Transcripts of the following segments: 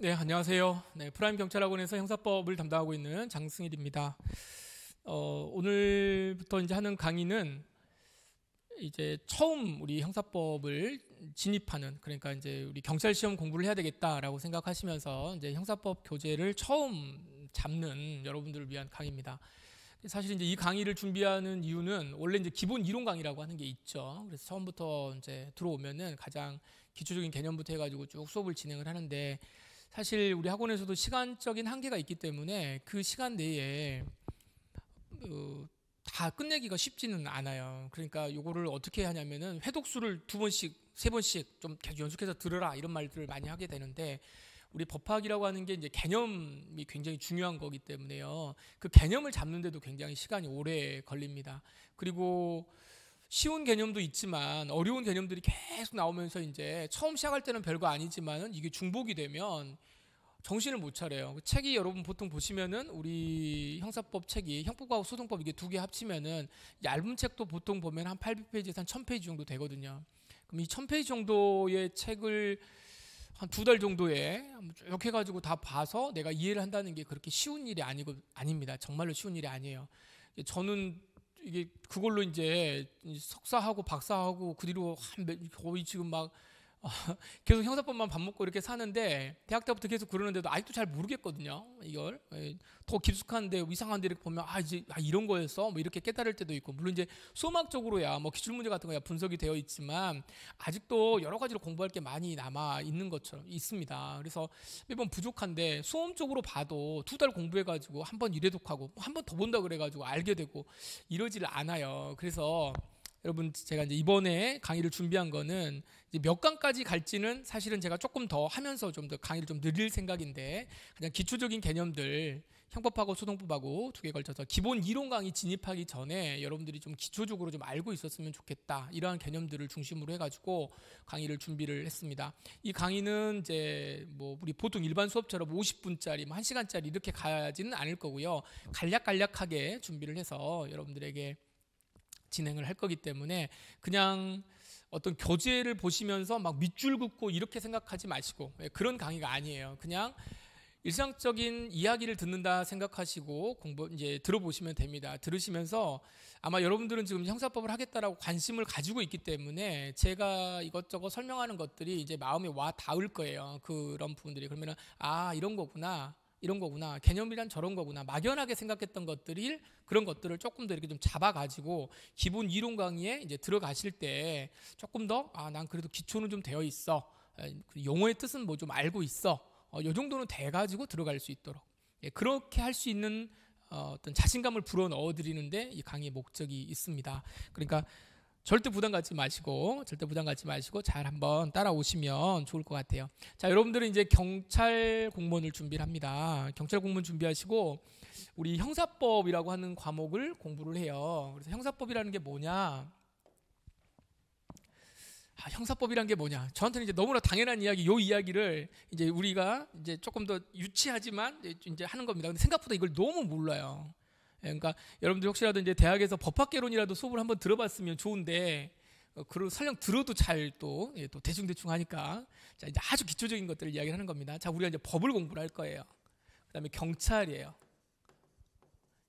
네, 안녕하세요. 네, 프라임 경찰학원에서 형사법을 담당하고 있는 장승일입니다. 오늘부터 이제 하는 강의는 이제 처음 우리 형사법을 진입하는, 그러니까 이제 우리 경찰 시험 공부를 해야 되겠다라고 생각하시면서 이제 형사법 교재를 처음 잡는 여러분들을 위한 강의입니다. 사실 이제 이 강의를 준비하는 이유는 원래 이제 기본 이론 강의라고 하는 게 있죠. 그래서 처음부터 이제 들어오면은 가장 기초적인 개념부터 해가지고 쭉 수업을 진행을 하는데, 사실 우리 학원에서도 시간적인 한계가 있기 때문에 그 시간 내에 다 끝내기가 쉽지는 않아요. 그러니까 요거를 어떻게 하냐면은 회독수를 2번씩, 3번씩 좀 계속 연속해서 들으라 이런 말들을 많이 하게 되는데, 우리 법학이라고 하는 게 이제 개념이 굉장히 중요한 거기 때문에요. 그 개념을 잡는데도 굉장히 시간이 오래 걸립니다. 그리고 쉬운 개념도 있지만 어려운 개념들이 계속 나오면서 이제 처음 시작할 때는 별거 아니지만은 이게 중복이 되면 정신을 못 차려요. 그 책이 여러분 보통 보시면은 우리 형사법 책이 형법하고 소송법 이게 두 개 합치면은 얇은 책도 보통 보면 한 800페이지에서 한 1000페이지 정도 되거든요. 그럼 이 1000페이지 정도의 책을 한 2달 정도에 쭉 해가지고 다 봐서 내가 이해를 한다는 게 그렇게 쉬운 일이 아닙니다. 정말로 쉬운 일이 아니에요. 저는 이게 그걸로 이제 석사하고 박사하고 그 뒤로 거의 지금 막 계속 형사법만 밥 먹고 이렇게 사는데, 대학 때부터 계속 그러는데도 아직도 잘 모르겠거든요. 이걸 더 깊숙한데 이상한데 이렇게 보면 이제 이런 거였어 뭐 이렇게 깨달을 때도 있고, 물론 이제 수학적으로야 뭐 기출문제 같은 거야 분석이 되어 있지만 아직도 여러 가지로 공부할 게 많이 남아 있는 것처럼 있습니다. 그래서 매번 부족한데 수험적으로 봐도 2달 공부해가지고 한 번 이래독하고 한 번 더 본다 그래가지고 알게 되고 이러지를 않아요. 그래서 여러분, 제가 이제 이번에 강의를 준비한 거는 이제 몇 강까지 갈지는 사실은 제가 조금 더 하면서 좀 더 강의를 좀 늘릴 생각인데, 그냥 기초적인 개념들 형법하고 소송법하고 두 개 걸쳐서 기본 이론 강의 진입하기 전에 여러분들이 좀 기초적으로 좀 알고 있었으면 좋겠다, 이러한 개념들을 중심으로 해가지고 강의를 준비를 했습니다. 이 강의는 이제 뭐 우리 보통 일반 수업처럼 50분짜리 뭐 1시간짜리 이렇게 가지는 않을 거고요. 간략하게 준비를 해서 여러분들에게 진행을 할 거기 때문에 그냥 어떤 교재를 보시면서 막 밑줄 긋고 이렇게 생각하지 마시고, 그런 강의가 아니에요. 그냥 일상적인 이야기를 듣는다 생각하시고 공부 이제 들어보시면 됩니다. 들으시면서 아마 여러분들은 지금 형사법을 하겠다라고 관심을 가지고 있기 때문에 제가 이것저것 설명하는 것들이 이제 마음에 와 닿을 거예요. 그런 부분들이. 그러면은 이런 거구나, 개념이란 저런 거구나, 막연하게 생각했던 것들이 그런 것들을 조금 더 이렇게 좀 잡아가지고 기본 이론 강의에 이제 들어가실 때 조금 더 난 그래도 기초는 좀 되어 있어, 용어의 뜻은 뭐 좀 알고 있어, 요 정도는 돼가지고 들어갈 수 있도록, 그렇게 할 수 있는 어떤 자신감을 불어 넣어드리는데 이 강의의 목적이 있습니다. 그러니까 절대 부담 갖지 마시고 잘 한번 따라오시면 좋을 것 같아요. 자, 여러분들은 이제 경찰 공무원을 준비를 합니다. 경찰 공무원 준비하시고 우리 형사법이라고 하는 과목을 공부를 해요. 그래서 형사법이라는 게 뭐냐? 형사법이란 게 뭐냐? 저한테는 이제 너무나 당연한 이야기, 요 이야기를 이제 우리가 이제 조금 더 유치하지만 이제 하는 겁니다. 근데 생각보다 이걸 너무 몰라요. 그러니까 여러분들 혹시라도 이제 대학에서 법학개론이라도 수업을 한번 들어봤으면 좋은데, 그리고 설령 들어도 잘 또 대충 하니까, 자, 이제 아주 기초적인 것들을 이야기를 하는 겁니다. 자, 우리가 이제 법을 공부를 할 거예요. 그다음에 경찰이에요.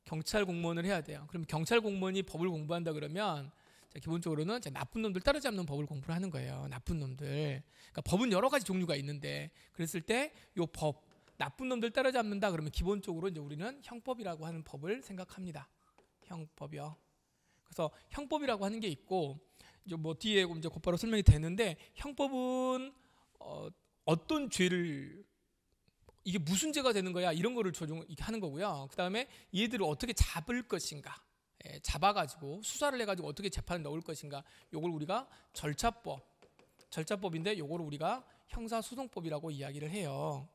경찰 공무원을 해야 돼요. 그럼 경찰 공무원이 법을 공부한다 그러면 자, 기본적으로는 나쁜 놈들 따라잡는 법을 공부를 하는 거예요. 나쁜 놈들. 그러니까 법은 여러 가지 종류가 있는데, 그랬을 때 요 법, 나쁜 놈들 따라잡는다 그러면 기본적으로 이제 우리는 형법이라고 하는 법을 생각합니다. 형법이요. 그래서 형법이라고 하는 게 있고, 이제 뭐 뒤에 이제 곧바로 설명이 되는데, 형법은 어떤 죄를, 이게 무슨 죄가 되는 거야, 이런 거를 하는 거고요. 그 다음에 얘들을 어떻게 잡을 것인가, 잡아가지고 수사를 해가지고 어떻게 재판에 넣을 것인가, 요걸 우리가 절차법인데 요거를 우리가 형사소송법이라고 이야기를 해요.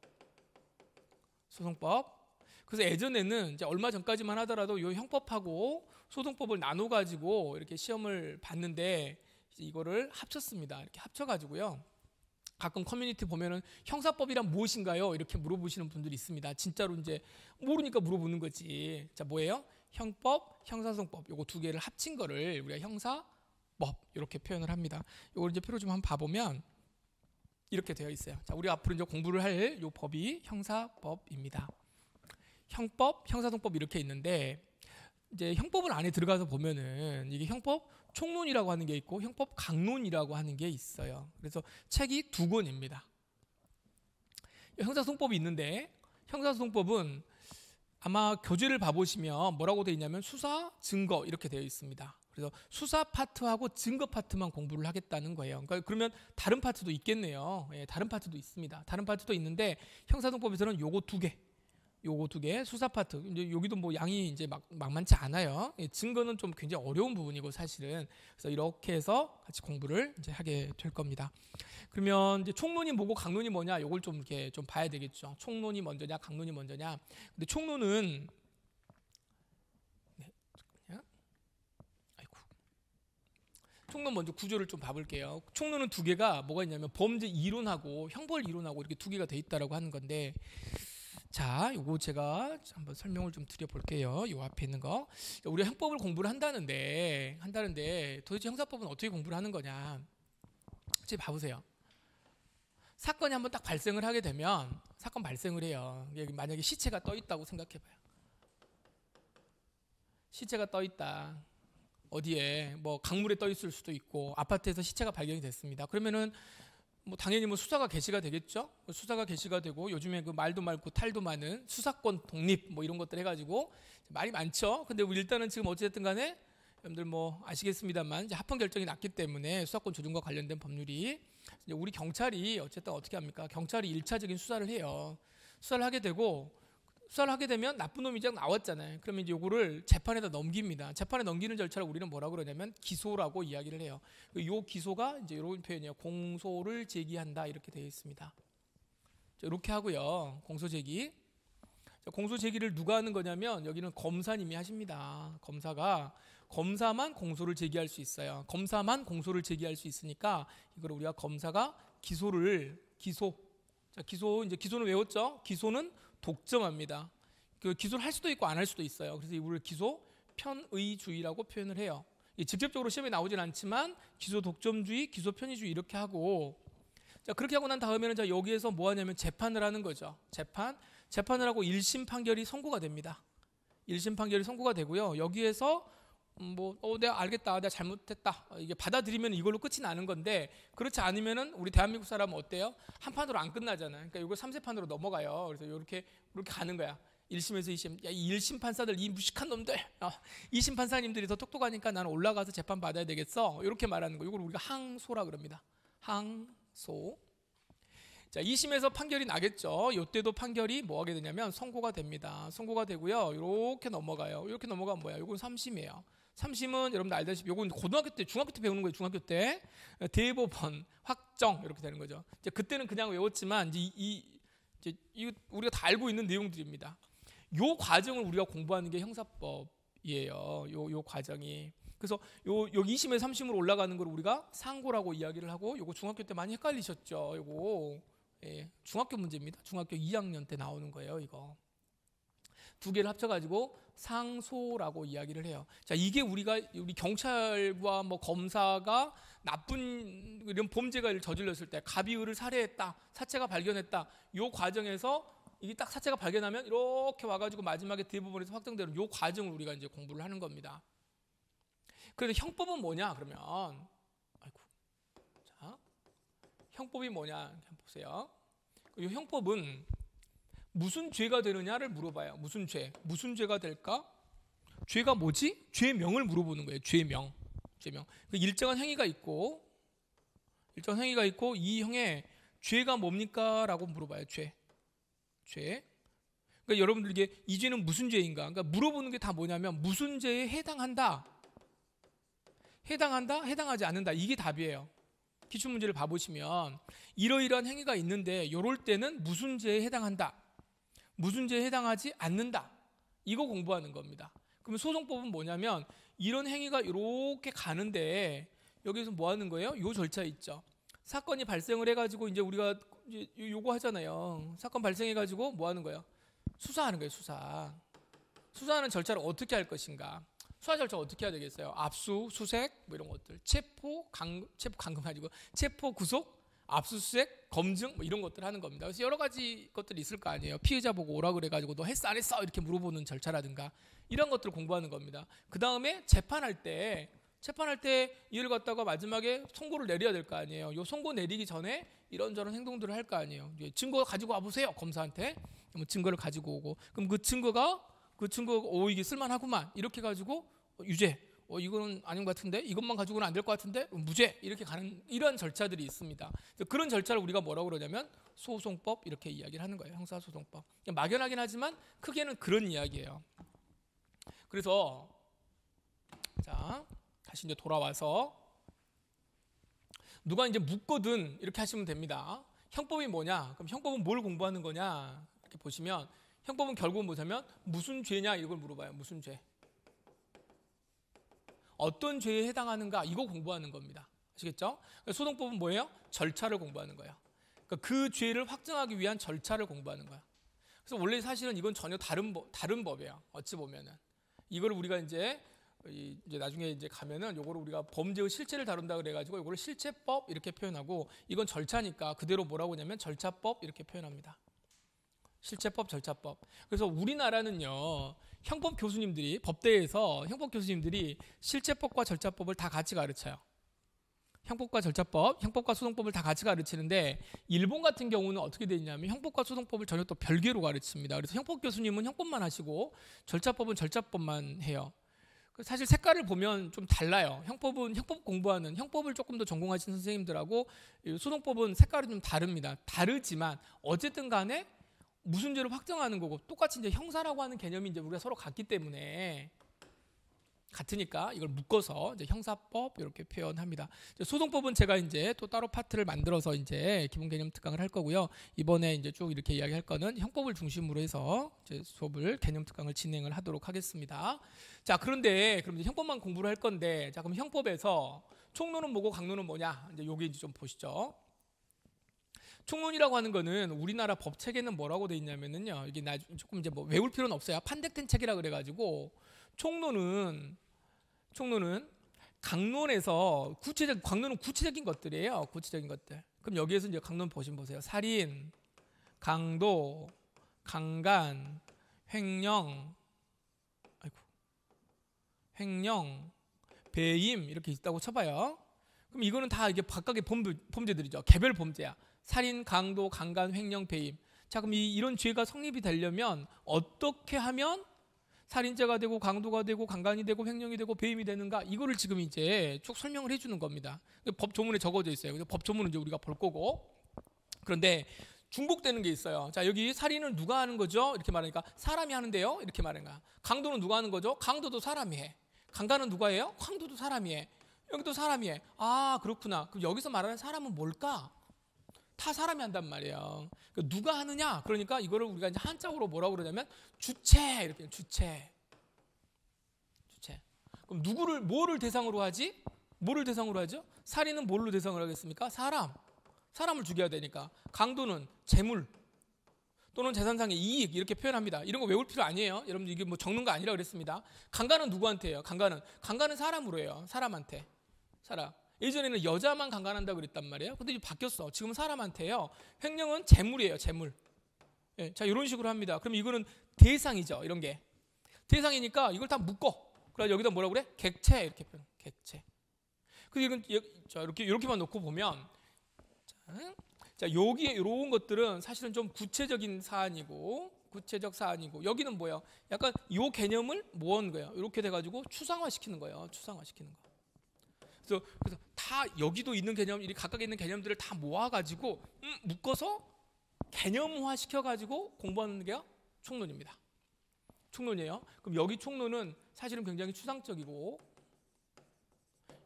소송법. 그래서 예전에는 이제 얼마 전까지만 하더라도 요 형법하고 소송법을 나눠 가지고 이렇게 시험을 봤는데, 이거를 합쳤습니다. 이렇게 합쳐가지고요. 가끔 커뮤니티 보면은 형사법이란 무엇인가요? 이렇게 물어보시는 분들이 있습니다. 진짜로 이제 모르니까 물어보는 거지. 자, 뭐예요? 형법, 형사소송법, 요거 두 개를 합친 거를 우리가 형사법 이렇게 표현을 합니다. 요걸 이제 표로 좀 한번 봐보면, 이렇게 되어 있어요. 자, 우리 앞으로 이제 공부를 할 요 법이 형사법입니다. 형법, 형사동법 이렇게 있는데 이제 형법을 안에 들어가서 보면은 이게 형법 총론이라고 하는 게 있고 형법 강론이라고 하는 게 있어요. 그래서 책이 2권입니다. 형사소송법이 있는데 형사소송법은 아마 교재를 봐보시면 뭐라고 되어 있냐면 수사, 증거 이렇게 되어 있습니다. 그래서 수사 파트하고 증거 파트만 공부를 하겠다는 거예요. 그러니까 그러면 다른 파트도 있겠네요. 예, 다른 파트도 있습니다. 다른 파트도 있는데 형사소송법에서는 요거 2개 수사 파트. 이제 여기도 뭐 양이 이제 만만치 않아요. 예, 증거는 좀 굉장히 어려운 부분이고 사실은. 그래서 이렇게 해서 같이 공부를 이제 하게 될 겁니다. 그러면 이제 총론이 뭐고 강론이 뭐냐? 요걸 좀 이렇게 좀 봐야 되겠죠. 총론이 먼저냐, 강론이 먼저냐? 근데 총론은 총론 먼저 구조를 좀 봐볼게요. 총론은 2개가 뭐가 있냐면 범죄 이론하고 형벌 이론하고 이렇게 2개가 돼 있다라고 하는 건데, 자, 요거 제가 한번 설명을 좀 드려볼게요. 요 앞에 있는 거. 우리가 형법을 공부를 한다는데 도대체 형사법은 어떻게 공부를 하는 거냐? 지금 봐보세요. 사건이 한번 딱 발생을 하게 되면 사건 발생을 해요. 만약에 시체가 떠 있다고 생각해봐요. 시체가 떠 있다. 어디에 뭐 강물에 떠 있을 수도 있고 아파트에서 시체가 발견이 됐습니다. 그러면은 뭐 당연히 뭐 수사가 개시가 되겠죠. 수사가 개시가 되고 요즘에 그 말도 많고 탈도 많은 수사권 독립 뭐 이런 것들 해가지고 말이 많죠. 근데 일단은 지금 어찌됐든 간에 여러분들 뭐 아시겠습니다만 이제 합헌 결정이 났기 때문에 수사권 조정과 관련된 법률이 이제 우리 경찰이 어쨌든 어떻게 합니까? 경찰이 1차적인 수사를 해요. 수사를 하게 되고 수사를 하게 되면 나쁜 놈이 딱 나왔잖아요. 그러면 이제 요거를 재판에다 넘깁니다. 재판에 넘기는 절차를 우리는 뭐라고 그러냐면 기소라고 이야기를 해요. 요 기소가 이제 이런 표현이에요. 공소를 제기한다 이렇게 되어 있습니다. 이렇게 하고요. 공소 제기. 공소 제기를 누가 하는 거냐면 여기는 검사님이 하십니다. 검사만 공소를 제기할 수 있어요. 검사만 공소를 제기할 수 있으니까 이걸 우리가 검사가 기소. 자, 기소는 외웠죠? 기소는 독점합니다. 그 기소를 할 수도 있고 안 할 수도 있어요. 그래서 이거를 기소 편의주의라고 표현을 해요. 직접적으로 시험에 나오진 않지만 기소 독점주의, 기소 편의주의 이렇게 하고, 자, 그렇게 하고 난 다음에는 자, 여기에서 뭐 하냐면 재판을 하는 거죠. 재판을 하고 1심 판결이 선고가 됩니다. 1심 판결이 선고가 되고요. 여기에서 내가 알겠다, 내가 잘못했다, 이게 받아들이면 이걸로 끝이 나는 건데, 그렇지 않으면은 우리 대한민국 사람은 어때요? 한 판으로 안 끝나잖아요. 그러니까 이거 3세판으로 넘어가요. 그래서 이렇게 가는 거야. 1심에서 2심. 야, 이 1심 판사들, 이 무식한 놈들. 2심 판사님들이 더 똑똑하니까 나는 올라가서 재판 받아야 되겠어. 이렇게 말하는 거. 이걸 우리가 항소라 그럽니다. 항소. 자, 2심에서 판결이 나겠죠. 이때도 판결이 뭐 하게 되냐면 선고가 됩니다. 선고가 되고요. 이렇게 넘어가요. 이렇게 넘어가면 뭐야? 이건 3심이에요. 3심은 여러분들 알다시피 이건 고등학교 때, 중학교 때 배우는 거예요. 중학교 때 대법원 확정 이렇게 되는 거죠. 이제 그때는 그냥 외웠지만 이제 우리가 다 알고 있는 내용들입니다. 요 과정을 우리가 공부하는 게 형사법이에요. 요 과정이. 그래서 여기 2심에 3심으로 올라가는 걸 우리가 상고라고 이야기를 하고, 요거 중학교 때 많이 헷갈리셨죠. 요거 중학교 문제입니다. 중학교 2학년 때 나오는 거예요. 이거 2개를 합쳐가지고 상소라고 이야기를 해요. 자, 이게 우리 경찰과 뭐 검사가 나쁜 이런 범죄가 저질렀을 때, 갑이을을 살해했다, 사체가 발견했다, 요 과정에서 이게 딱 사체가 발견하면 이렇게 와가지고 마지막에 대법원에서 확정되는 요 과정을 우리가 이제 공부를 하는 겁니다. 그래서 형법은 뭐냐 그러면, 자, 형법이 뭐냐 보세요. 이 형법은 무슨 죄가 되느냐를 물어봐요. 무슨 죄가 될까? 죄가 뭐지? 죄명을 물어보는 거예요. 죄명. 일정한 행위가 있고 이 형의 죄가 뭡니까? 라고 물어봐요. 죄. 그러니까 여러분들 이게 이 죄는 무슨 죄인가? 그러니까 물어보는 게 다 뭐냐면 무슨 죄에 해당한다, 해당하지 않는다. 이게 답이에요. 기출문제를 봐보시면 이러이러한 행위가 있는데 이럴 때는 무슨 죄에 해당한다, 무슨 죄에 해당하지 않는다. 이거 공부하는 겁니다. 그러면 소송법은 뭐냐면 이런 행위가 이렇게 가는데 여기서 뭐 하는 거예요? 요 절차 있죠. 사건이 발생을 해가지고 이제 우리가 요거 하잖아요. 사건 발생해가지고 뭐 하는 거예요? 수사하는 거예요. 수사하는 절차를 어떻게 할 것인가? 수사 절차 어떻게 해야 되겠어요? 압수, 수색 뭐 이런 것들, 체포, 감금 가지고 체포, 구속, 압수수색, 검증 뭐 이런 것들 하는 겁니다. 그래서 여러 가지 것들이 있을 거 아니에요. 피의자 보고 오라 그래가지고 너 했어 안 했어 이렇게 물어보는 절차라든가 이런 것들을 공부하는 겁니다. 그 다음에 재판할 때 이를 갖다가 마지막에 선고를 내려야 될 거 아니에요. 요 선고 내리기 전에 이런저런 행동들을 할 거 아니에요. 증거 가지고 와보세요. 검사한테 증거를 가지고 오고 그럼 그 증거가 이게 쓸만하구만 이렇게 가지고 유죄. 이거는 아닌 것 같은데 이것만 가지고는 안 될 것 같은데 무죄 이렇게 가는 이런 절차들이 있습니다. 그런 절차를 우리가 뭐라고 그러냐면 소송법 이렇게 이야기를 하는 거예요. 형사소송법. 막연하긴 하지만 크게는 그런 이야기예요. 그래서 자 다시 이제 돌아와서 누가 이제 묻거든 이렇게 하시면 됩니다. 형법이 뭐냐? 그럼 형법은 뭘 공부하는 거냐? 이렇게 보시면 형법은 결국은 뭐냐면 무슨 죄냐 이걸 물어봐요. 무슨 죄? 어떤 죄에 해당하는가 이거 공부하는 겁니다. 아시겠죠? 소송법은 뭐예요? 절차를 공부하는 거예요. 그러니까 그 죄를 확정하기 위한 절차를 공부하는 거야. 그래서 원래 사실은 이건 전혀 다른 법이에요. 어찌 보면은 이거를 우리가 이제 나중에 이제 가면은 요거를 우리가 범죄의 실체를 다룬다 그래가지고 요거를 실체법 이렇게 표현하고 이건 절차니까 그대로 뭐라고 하냐면 절차법 이렇게 표현합니다. 실체법, 절차법. 그래서 우리나라는요 형법 교수님들이 법대에서 형법 교수님들이 실체법과 절차법을 다 같이 가르쳐요. 형법과 절차법, 형법과 소송법을 다 같이 가르치는데 일본 같은 경우는 어떻게 되냐면 형법과 소송법을 전혀 또 별개로 가르칩니다. 그래서 형법 교수님은 형법만 하시고 절차법은 절차법만 해요. 사실 색깔을 보면 좀 달라요. 형법은 형법 공부하는 형법을 조금 더 전공하신 선생님들하고 소송법은 색깔이 좀 다릅니다. 다르지만 어쨌든 간에 무슨 죄를 확정하는 거고 똑같이 이제 형사라고 하는 개념이 이제 우리가 서로 같기 때문에 같으니까 이걸 묶어서 이제 형사법 이렇게 표현합니다. 소송법은 제가 이제 또 따로 파트를 만들어서 이제 기본 개념 특강을 할 거고요. 이번에 이제 쭉 이렇게 이야기할 거는 형법을 중심으로 해서 이제 수업을 개념 특강을 진행을 하도록 하겠습니다. 자, 그런데 그럼 이제 형법만 공부를 할 건데 자, 그럼 형법에서 총론은 뭐고 강론은 뭐냐? 이제 요게 이제 좀 보시죠. 총론이라고 하는 거는 우리나라 법 체계는 뭐라고 돼 있냐면은요. 이게 조금 이제 뭐 외울 필요는 없어요. 판택된 책이라 그래가지고 총론은 강론에서 강론은 구체적인 것들이에요. 구체적인 것들. 그럼 여기에서 이제 강론 보세요. 살인, 강도, 강간, 횡령, 배임 이렇게 있다고 쳐봐요. 그럼 이거는 다 이게 각각의 범죄들이죠. 개별 범죄야. 살인, 강도, 강간, 횡령, 배임. 자, 그럼 이런 죄가 성립이 되려면 어떻게 하면 살인죄가 되고 강도가 되고 강간이 되고 횡령이 되고 배임이 되는가? 이거를 지금 이제 쭉 설명을 해주는 겁니다. 법 조문에 적어져 있어요. 그래서 법 조문은 이제 우리가 볼 거고. 그런데 중복되는 게 있어요. 자, 여기 살인은 누가 하는 거죠? 이렇게 말하니까 사람이 하는데요. 이렇게 말하는 거야. 강도는 누가 하는 거죠? 강도도 사람이 해. 강간은 누가 해요? 강도도 사람이 해. 여기도 사람이 해. 아, 그렇구나. 그럼 여기서 말하는 사람은 뭘까? 다 사람이 한단 말이에요. 그러니까 누가 하느냐? 그러니까 이거를 우리가 이제 한자어로 뭐라고 그러냐면 주체 이렇게 주체. 그럼 뭐를 대상으로 하지? 뭐를 대상으로 하죠? 살인은 뭘로 대상을 하겠습니까? 사람을 죽여야 되니까. 강도는 재물 또는 재산상의 이익 이렇게 표현합니다. 이런 거 외울 필요 아니에요. 여러분들 이게 뭐 적는 거 아니라 그랬습니다. 강간은 누구한테 해요? 강간은 사람으로 해요. 사람한테. 사람. 예전에는 여자만 강간한다고 그랬단 말이에요. 근데 이제 바뀌었어. 지금은 사람한테요. 횡령은 재물이에요. 재물. 예, 자, 이런 식으로 합니다. 그럼 이거는 대상이죠. 이런 게. 대상이니까 이걸 다 묶어. 그래서 여기다 뭐라고 그래? 객체 이렇게 표현. 객체. 그래서 이건 이렇게만 놓고 보면 자, 여기에 이런 것들은 사실은 좀 구체적 사안이고 여기는 뭐예요? 약간 요 개념을 모은 거예요. 이렇게 돼가지고 추상화시키는 거예요. 추상화시키는 거. 그래서 다 여기도 있는 개념, 각각에 있는 개념들을 다 모아가지고 묶어서 개념화 시켜가지고 공부하는 게 총론입니다. 총론이에요. 그럼 여기 총론은 사실은 굉장히 추상적이고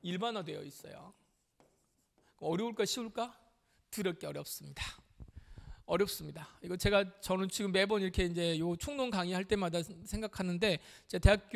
일반화되어 있어요. 어려울까 쉬울까? 드럽게 어렵습니다. 이거 저는 지금 매번 이렇게 이제 요 총론 강의할 때마다 생각하는데 제가 대학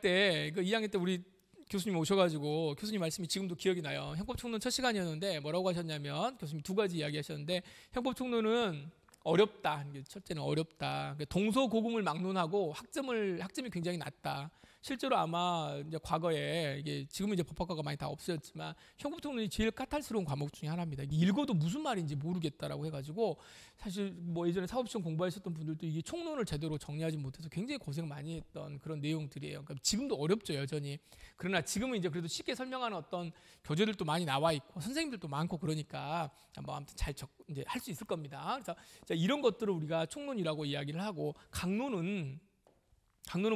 때 그 2학년 때 우리 교수님 오셔가지고 교수님 말씀이 지금도 기억이 나요. 형법총론 첫 시간이었는데 뭐라고 하셨냐면 교수님 두 가지 이야기하셨는데 형법총론은 어렵다. 첫째는 어렵다. 동서고금을 막론하고 학점이 굉장히 낮다. 실제로 아마 이제 과거에 이게 지금은 이제 법학과가 많이 다 없어졌지만 형법통론이 제일 까탈스러운 과목 중에 하나입니다. 이게 읽어도 무슨 말인지 모르겠다라고 해가지고 사실 뭐 예전에 사법시험 공부하셨던 분들도 이게 총론을 제대로 정리하지 못해서 굉장히 고생 많이 했던 그런 내용들이에요. 그러니까 지금도 어렵죠 여전히. 그러나 지금은 이제 그래도 쉽게 설명하는 어떤 교재들도 많이 나와 있고 선생님들도 많고 그러니까 뭐 아무튼 잘 이제 할 수 있을 겁니다. 그래서 이런 것들을 우리가 총론이라고 이야기를 하고 강론은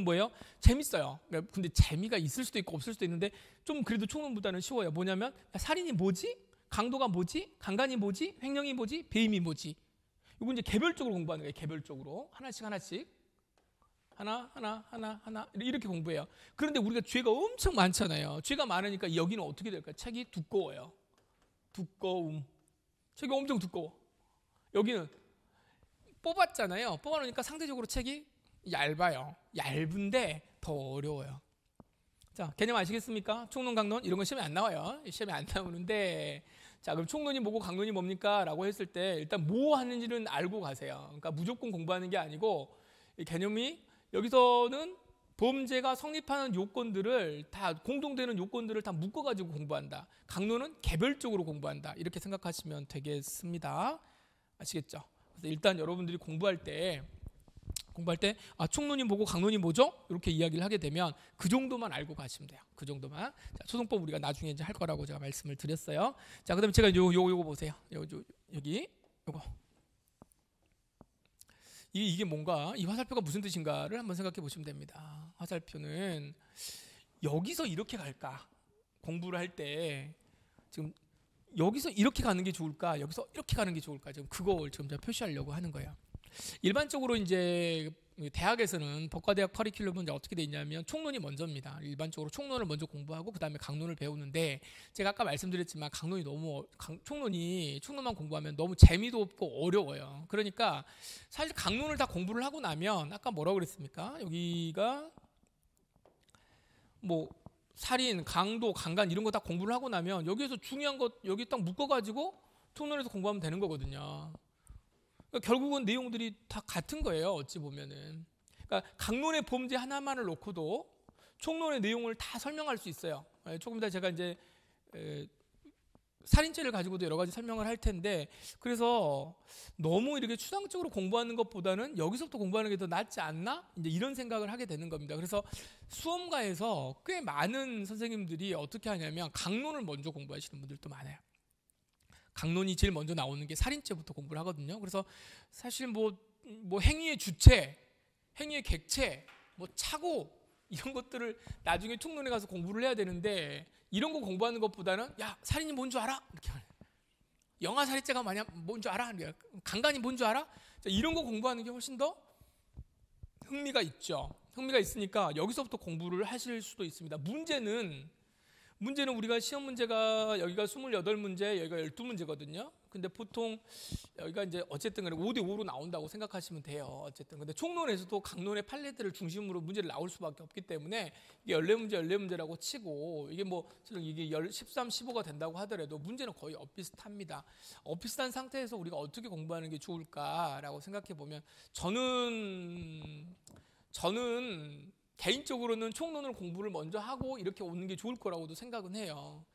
뭐예요? 재밌어요. 근데 재미가 있을 수도 있고 없을 수도 있는데 좀 그래도 총론보다는 쉬워요. 뭐냐면 살인이 뭐지? 강도가 뭐지? 강간이 뭐지? 횡령이 뭐지? 배임이 뭐지? 이거 이제 개별적으로 공부하는 거예요. 개별적으로 하나씩 하나 이렇게 공부해요. 그런데 우리가 죄가 엄청 많잖아요. 죄가 많으니까 여기는 어떻게 될까요? 책이 두꺼워요. 두꺼움. 책이 엄청 두꺼워. 여기는 뽑았잖아요. 뽑아놓으니까 상대적으로 책이 얇아요. 얇은데 더 어려워요. 자, 개념 아시겠습니까? 총론, 강론 이런 건 시험에 안 나와요. 시험에 안 나오는데 자, 그럼 총론이 뭐고 강론이 뭡니까? 라고 했을 때 일단 뭐 하는지는 알고 가세요. 그러니까 무조건 공부하는 게 아니고 이 개념이 여기서는 범죄가 성립하는 요건들을 다 공동되는 요건들을 다 묶어가지고 공부한다. 강론은 개별적으로 공부한다. 이렇게 생각하시면 되겠습니다. 아시겠죠? 그래서 일단 여러분들이 공부할 때 총론이 뭐고 강론이 뭐죠? 이렇게 이야기를 하게 되면 그 정도만 알고 가시면 돼요. 그 정도만. 자, 소송법 우리가 나중에 이제 할 거라고 제가 말씀을 드렸어요. 자, 그다음에 제가 요거 보세요. 여기 요거. 이게 뭔가 이 화살표가 무슨 뜻인가를 한번 생각해 보시면 됩니다. 화살표는 여기서 이렇게 갈까? 공부를 할 때 지금 여기서 이렇게 가는 게 좋을까? 여기서 이렇게 가는 게 좋을까? 지금 그걸 지금 제가 표시하려고 하는 거예요. 일반적으로 이제 대학에서는 법과대학 커리큘럼은 이제 어떻게 돼 있냐면 총론이 먼저입니다. 일반적으로 총론을 먼저 공부하고 그 다음에 강론을 배우는데 제가 아까 말씀드렸지만 총론만 공부하면 너무 재미도 없고 어려워요. 그러니까 사실 강론을 다 공부를 하고 나면 아까 뭐라고 그랬습니까? 여기가 뭐 살인, 강도, 강간 이런 거 다 공부를 하고 나면 여기에서 중요한 것 여기 딱 묶어가지고 총론에서 공부하면 되는 거거든요. 그러니까 결국은 내용들이 다 같은 거예요. 어찌 보면은. 그러니까 강론의 범죄 하나만을 놓고도 총론의 내용을 다 설명할 수 있어요. 조금 이따 제가 이제 살인죄를 가지고도 여러 가지 설명을 할 텐데 그래서 너무 이렇게 추상적으로 공부하는 것보다는 여기서부터 공부하는 게 더 낫지 않나? 이제 이런 생각을 하게 되는 겁니다. 그래서 수험가에서 꽤 많은 선생님들이 어떻게 하냐면 강론을 먼저 공부하시는 분들도 많아요. 강론이 제일 먼저 나오는 게 살인죄부터 공부를 하거든요. 그래서 사실 뭐 행위의 주체, 행위의 객체, 뭐 착오 이런 것들을 나중에 총론에 가서 공부를 해야 되는데 이런 거 공부하는 것보다는 야 살인이 뭔 줄 알아? 이렇게 말해요. 영아 살인죄가 뭔 줄 알아? 강간이 뭔 줄 알아? 자, 이런 거 공부하는 게 훨씬 더 흥미가 있죠. 흥미가 있으니까 여기서부터 공부를 하실 수도 있습니다. 문제는 우리가 시험 문제가 여기가 28문제, 여기가 12문제거든요. 근데 보통 여기가 이제 어쨌든 간에 5대5로 나온다고 생각하시면 돼요. 어쨌든. 근데 총론에서도 강론의 판례들을 중심으로 문제를 나올 수밖에 없기 때문에 이게 14문제라고 치고 이게 이게 13, 15가 된다고 하더라도 문제는 거의 엇비슷합니다. 엇비슷한 상태에서 우리가 어떻게 공부하는 게 좋을까라고 생각해 보면 저는 개인적으로는 총론을 공부를 먼저 하고 이렇게 오는 게 좋을 거라고도 생각은 해요.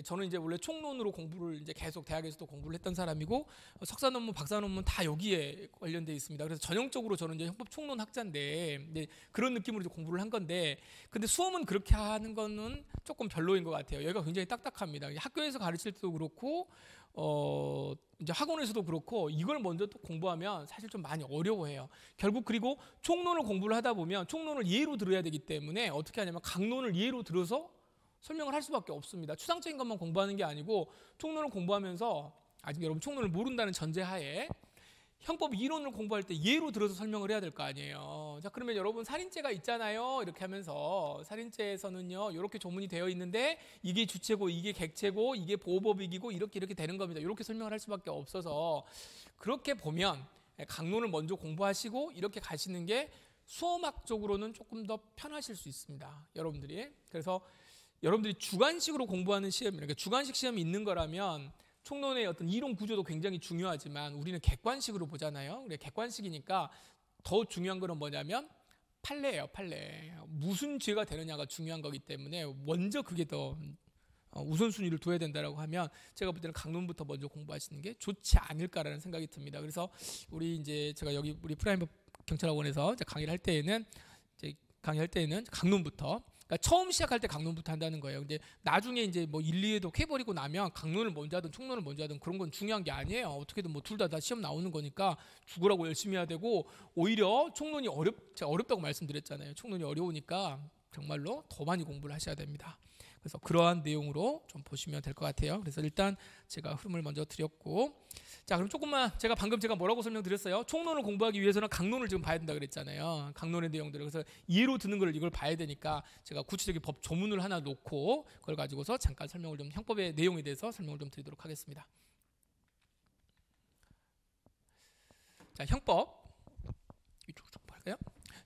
저는 이제 원래 총론으로 공부를 이제 계속 대학에서도 공부를 했던 사람이고 석사 논문, 박사 논문 다 여기에 관련돼 있습니다. 그래서 전형적으로 저는 이제 형법 총론 학자인데 이제 그런 느낌으로 이제 공부를 한 건데 근데 수험은 그렇게 하는 거는 조금 별로인 것 같아요. 여기가 굉장히 딱딱합니다. 학교에서 가르칠 때도 그렇고 이제 학원에서도 그렇고 이걸 먼저 또 공부하면 사실 좀 많이 어려워해요. 결국 그리고 총론을 공부를 하다 보면 총론을 예로 들어야 되기 때문에 어떻게 하냐면 강론을 예로 들어서 설명을 할 수밖에 없습니다. 추상적인 것만 공부하는 게 아니고 총론을 공부하면서 아직 여러분 총론을 모른다는 전제하에 형법 이론을 공부할 때 예로 들어서 설명을 해야 될 거 아니에요. 자, 그러면 여러분 살인죄가 있잖아요. 이렇게 하면서 살인죄에서는요 이렇게 조문이 되어 있는데 이게 주체고 이게 객체고 이게 보호법익이고 이렇게 되는 겁니다. 이렇게 설명을 할 수밖에 없어서 그렇게 보면 강론을 먼저 공부하시고 이렇게 가시는 게 수험학적으로는 조금 더 편하실 수 있습니다. 여러분들이. 그래서 여러분들이 주관식으로 공부하는 시험, 그러니까 주관식 시험이 있는 거라면 총론의 어떤 이론 구조도 굉장히 중요하지만 우리는 객관식으로 보잖아요. 그래 객관식이니까 더 중요한 거는 뭐냐면 판례예요, 판례. 무슨 죄가 되느냐가 중요한 거기 때문에 먼저 그게 더 우선순위를 둬야 된다라고 하면 제가 볼 때는 강론부터 먼저 공부하시는 게 좋지 않을까라는 생각이 듭니다. 그래서 제가 여기 우리 프라임버 경찰학원에서 강의를 할 때에는 강론부터, 그러니까 처음 시작할 때 강론부터 한다는 거예요. 근데 나중에 이제 뭐 1, 2회도 해버리고 나면 강론을 먼저 하든 총론을 먼저 하든 그런 건 중요한 게 아니에요. 어떻게든 뭐 둘 다 시험 나오는 거니까 죽으라고 열심히 해야 되고, 오히려 총론이 제가 어렵다고 말씀드렸잖아요. 총론이 어려우니까 정말로 더 많이 공부를 하셔야 됩니다. 그래서 그러한 내용으로 좀 보시면 될 것 같아요. 그래서 일단 제가 흐름을 먼저 드렸고, 자, 그럼 조금만 방금 제가 뭐라고 설명드렸어요? 총론을 공부하기 위해서는 강론을 지금 봐야 된다 그랬잖아요. 강론의 내용들을. 그래서 예로 드는 걸 이걸 봐야 되니까 제가 구체적인 법 조문을 하나 놓고 그걸 가지고서 잠깐 설명을 좀, 형법의 내용에 대해서 설명을 좀 드리도록 하겠습니다. 자, 형법 이쪽으로 좀 볼까요?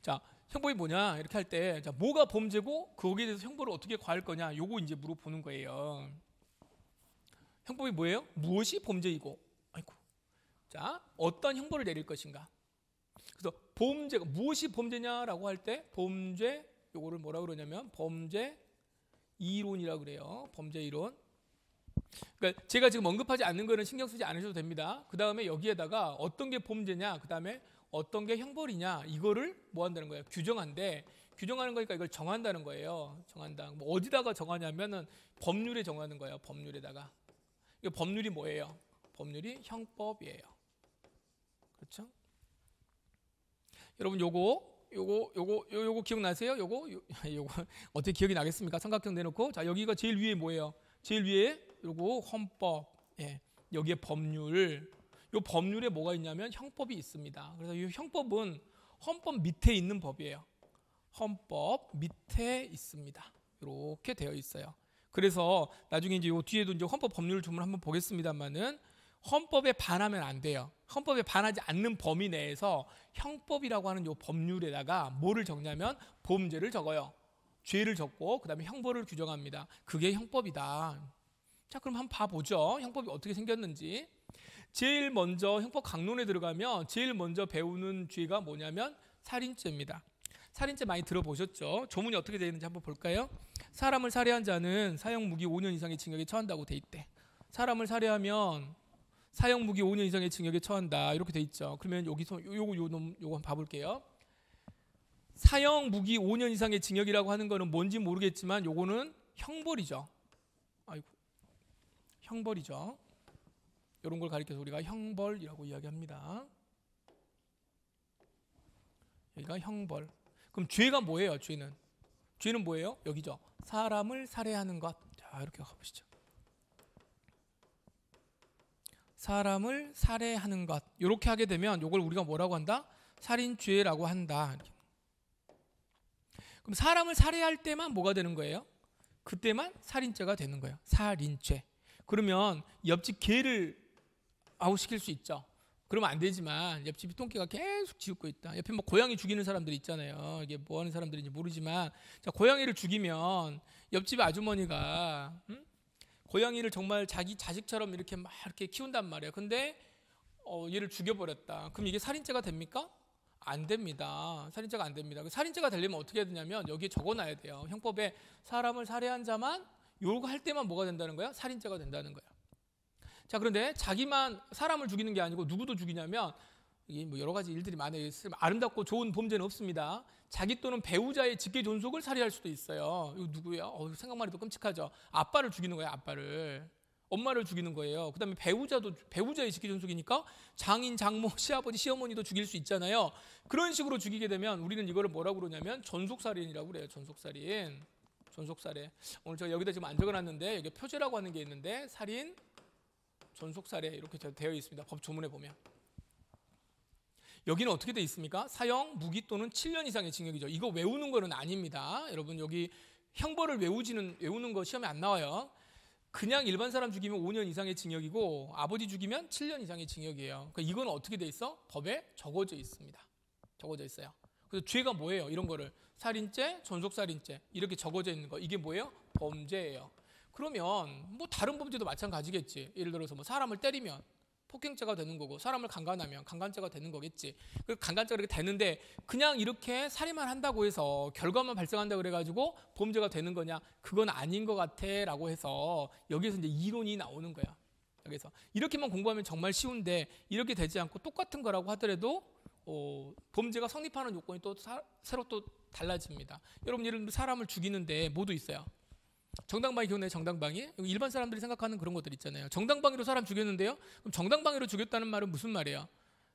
자, 형법이 뭐냐 이렇게 할 때, 자, 뭐가 범죄고 거기에 대해서 형벌을 어떻게 과할 거냐, 요거 이제 물어보는 거예요. 형법이 뭐예요? 무엇이 범죄이고, 자, 어떤 형벌을 내릴 것인가. 그래서 범죄가 무엇이 범죄냐라고 할 때 범죄, 요거를 뭐라 그러냐면 범죄 이론이라고 그래요. 범죄 이론. 그러니까 제가 지금 언급하지 않는 거는 신경 쓰지 않으셔도 됩니다. 그 다음에 여기에다가 어떤 게 범죄냐, 그 다음에 어떤 게 형벌이냐, 이거를 뭐 한다는 거예요? 규정한데, 규정하는 거니까 이걸 정한다는 거예요. 정한다. 뭐 어디다가 정하냐면은 법률에 정하는 거예요. 법률에다가. 이 법률이 뭐예요? 법률이 형법이에요. 그렇죠? 여러분 요거 기억나세요? 요거 어떻게 기억이 나겠습니까? 삼각형 내놓고, 자, 여기가 제일 위에 뭐예요? 제일 위에 요거 헌법. 예. 여기에 법률. 요 법률에 뭐가 있냐면 형법이 있습니다. 그래서 이 형법은 헌법 밑에 있는 법이에요. 헌법 밑에 있습니다. 이렇게 되어 있어요. 그래서 나중에 이제 요 뒤에도 이제 헌법 법률 조문 한번 보겠습니다만은, 헌법에 반하면 안 돼요. 헌법에 반하지 않는 범위 내에서 형법이라고 하는 요 법률에다가 뭐를 적냐면 범죄를 적어요. 죄를 적고 그다음에 형벌을 규정합니다. 그게 형법이다. 자, 그럼 한번 봐보죠. 형법이 어떻게 생겼는지. 제일 먼저 형법 강론에 들어가면 제일 먼저 배우는 죄가 뭐냐면 살인죄입니다. 살인죄 많이 들어보셨죠? 조문이 어떻게 되어 있는지 한번 볼까요? 사람을 살해한 자는 사형 무기 5년 이상의 징역에 처한다고 돼 있대. 사람을 살해하면 사형 무기 5년 이상의 징역에 처한다, 이렇게 돼 있죠. 그러면 여기서 요거 한번 봐볼게요. 사형 무기 5년 이상의 징역이라고 하는 거는 뭔지 모르겠지만 요거는 형벌이죠. 형벌이죠. 이런 걸 가리켜서 우리가 형벌이라고 이야기합니다. 여기가 형벌. 그럼 죄가 뭐예요? 죄는 뭐예요? 여기죠. 사람을 살해하는 것. 자, 이렇게 가보시죠. 사람을 살해하는 것. 이렇게 하게 되면 이걸 우리가 뭐라고 한다? 살인죄라고 한다. 그럼 사람을 살해할 때만 뭐가 되는 거예요? 그때만 살인죄가 되는 거예요. 살인죄. 그러면 옆집 개를 아웃시킬 수 있죠. 그러면 안 되지만 옆집이 똥개가 계속 짖고 있다. 옆에 뭐 고양이 죽이는 사람들 있잖아요. 이게 뭐 하는 사람들인지 모르지만, 자, 고양이를 죽이면 옆집 아주머니가 고양이를 정말 자기 자식처럼 이렇게 막 이렇게 키운단 말이에요. 근데 얘를 죽여버렸다. 그럼 이게 살인죄가 됩니까? 안 됩니다. 살인죄가 안 됩니다. 살인죄가 되려면 어떻게 해야 되냐면 여기에 적어놔야 돼요. 형법에 사람을 살해한 자만 요거 할 때만 뭐가 된다는 거야? 살인죄가 된다는 거야. 자, 그런데 자기만 사람을 죽이는 게 아니고 누구도 죽이냐면, 이게 뭐 여러 가지 일들이 많아요. 아름답고 좋은 범죄는 없습니다. 자기 또는 배우자의 직계 존속을 살해할 수도 있어요. 이거 누구야? 생각만 해도 끔찍하죠. 아빠를 죽이는 거예요. 아빠를. 엄마를 죽이는 거예요. 그다음에 배우자의 직계 존속이니까 장인, 장모, 시아버지, 시어머니도 죽일 수 있잖아요. 그런 식으로 죽이게 되면 우리는 이거를 뭐라고 그러냐면 전속살인이라고 그래요. 전속살인. 전속살해. 오늘 제가 여기다 지금 안 적어놨는데 여기 표제라고 하는 게 있는데, 살인, 전속살해 이렇게 되어 있습니다. 법 조문에 보면. 여기는 어떻게 되어 있습니까? 사형, 무기 또는 7년 이상의 징역이죠. 이거 외우는 거는 아닙니다. 여러분, 여기 형벌을 외우는 거 시험에 안 나와요. 그냥 일반 사람 죽이면 5년 이상의 징역이고 아버지 죽이면 7년 이상의 징역이에요. 그러니까 이건 어떻게 돼 있어? 법에 적어져 있습니다. 적어져 있어요. 그래서 죄가 뭐예요? 이런 거를 살인죄, 전속살인죄 이렇게 적어져 있는 거, 이게 뭐예요? 범죄예요. 그러면 뭐 다른 범죄도 마찬가지겠지. 예를 들어서 뭐 사람을 때리면 폭행죄가 되는 거고, 사람을 강간하면 강간죄가 되는 거겠지. 그 강간죄가 이렇게 되는데 그냥 이렇게 살인만 한다고 해서 결과만 발생한다 그래가지고 범죄가 되는 거냐? 그건 아닌 것 같아라고 해서 여기서 이제 이론이 나오는 거야. 그래서 이렇게만 공부하면 정말 쉬운데 이렇게 되지 않고 똑같은 거라고 하더라도 범죄가 성립하는 요건이 또 새로 또 달라집니다. 여러분 예를 들면 사람을 죽이는데 뭐도 있어요. 정당방위 기억나요? 정당방위? 일반 사람들이 생각하는 그런 것들 있잖아요. 정당방위로 사람 죽였는데요. 그럼 정당방위로 죽였다는 말은 무슨 말이에요?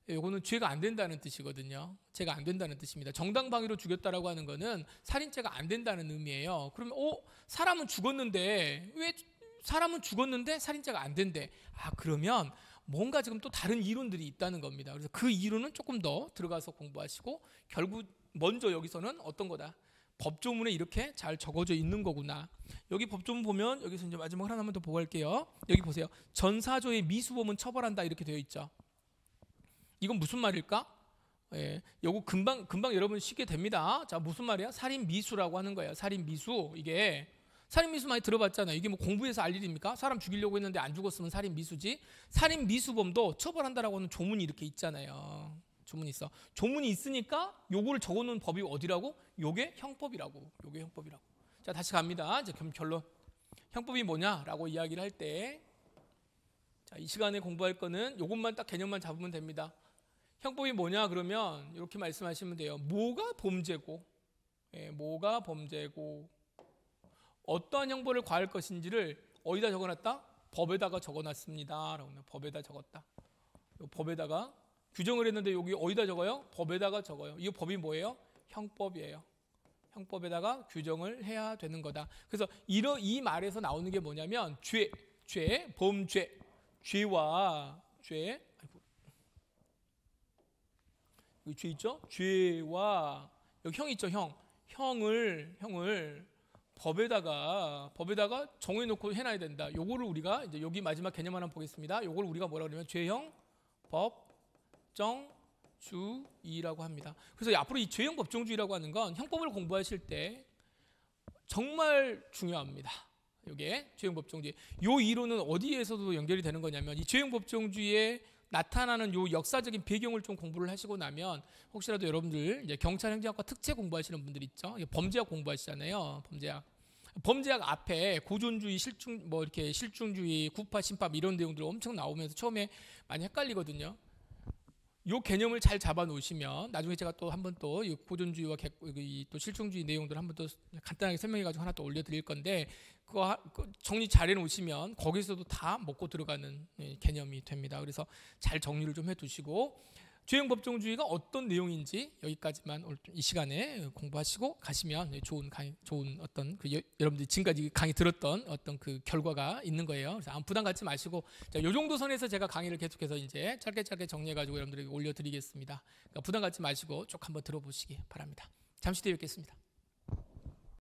이거는 죄가 안 된다는 뜻이거든요. 죄가 안 된다는 뜻입니다. 정당방위로 죽였다라고 하는 거는 살인죄가 안 된다는 의미예요. 그러면 사람은 죽었는데 왜 사람은 죽었는데 살인죄가 안 된대? 그러면 뭔가 지금 또 다른 이론들이 있다는 겁니다. 그래서 그 이론은 조금 더 들어가서 공부하시고 결국 먼저 여기서는 어떤 거다? 법조문에 이렇게 잘 적어져 있는 거구나. 여기 법조문 보면 여기서 이제 마지막 하나만 더 보고 갈게요. 여기 보세요. 전사조의 미수범은 처벌한다 이렇게 되어 있죠. 이건 무슨 말일까? 요거 금방 여러분 쉽게 됩니다. 자, 무슨 말이야? 살인 미수라고 하는 거예요. 살인 미수. 이게 살인 미수 많이 들어봤잖아요. 이게 뭐 공부해서 알 일입니까? 사람 죽이려고 했는데 안 죽었으면 살인 미수지. 살인 미수범도 처벌한다라고 하는 조문이 이렇게 있잖아요. 조문이 있어. 조문이 있으니까 요거를 적어놓은 법이 어디라고? 요게 형법이라고. 요게 형법이라고. 자, 다시 갑니다. 이제 결론. 형법이 뭐냐라고 이야기를 할 때, 자, 이 시간에 공부할 거는 요것만 딱 개념만 잡으면 됩니다. 형법이 뭐냐 그러면 이렇게 말씀하시면 돼요. 뭐가 범죄고, 뭐가 범죄고, 어떠한 형벌을 과할 것인지를 어디다 적어놨다? 법에다가 적어놨습니다. 라고 법에다 적었다. 법에다가 규정을 했는데 여기 어디다 적어요? 법에다가 적어요. 이 법이 뭐예요? 형법이에요. 형법에다가 규정을 해야 되는 거다. 그래서 이 말에서 나오는 게 뭐냐면 죄, 범죄, 죄와 죄, 여기 죄 있죠? 죄와 여기 형 있죠? 형을 법에다가 정해놓고 해놔야 된다. 요거를 우리가 이제 여기 마지막 개념 하나 보겠습니다. 요걸 우리가 뭐라 그러냐면 죄형, 법정주의라고 합니다. 그래서 앞으로 이 죄형 법정주의라고 하는 건 형법을 공부하실 때 정말 중요합니다. 이게 죄형 법정주의. 요 이론은 어디에서도 연결이 되는 거냐면 이 죄형 법정주의에 나타나는 요 역사적인 배경을 좀 공부를 하시고 나면 혹시라도 여러분들 이제 경찰 행정학과 특채 공부하시는 분들 있죠. 범죄학 공부하시잖아요. 범죄학 앞에 고존주의, 실중주의, 구파, 심파 이런 내용들 엄청 나오면서 처음에 많이 헷갈리거든요. 요 개념을 잘 잡아 놓으시면 나중에 제가 또 한번 또 고존주의와 또 실중주의 내용들 한번 또 간단하게 설명해 가지고 하나 또 올려 드릴 건데 그거 정리 잘 해 놓으시면 거기서도 다 먹고 들어가는 개념이 됩니다. 그래서 잘 정리를 좀 해 두시고 죄형 법정주의가 어떤 내용인지 여기까지만 오늘 이 시간에 공부하시고 가시면 좋은 어떤 여러분들이 지금까지 강의 들었던 어떤 그 결과가 있는 거예요. 그래서 아무 부담 갖지 마시고 자, 요 정도 선에서 제가 강의를 계속해서 이제 짧게 정리해가지고 여러분들에게 올려드리겠습니다. 그러니까 부담 갖지 마시고 쭉 한번 들어보시기 바랍니다. 잠시 뒤에 뵙겠습니다.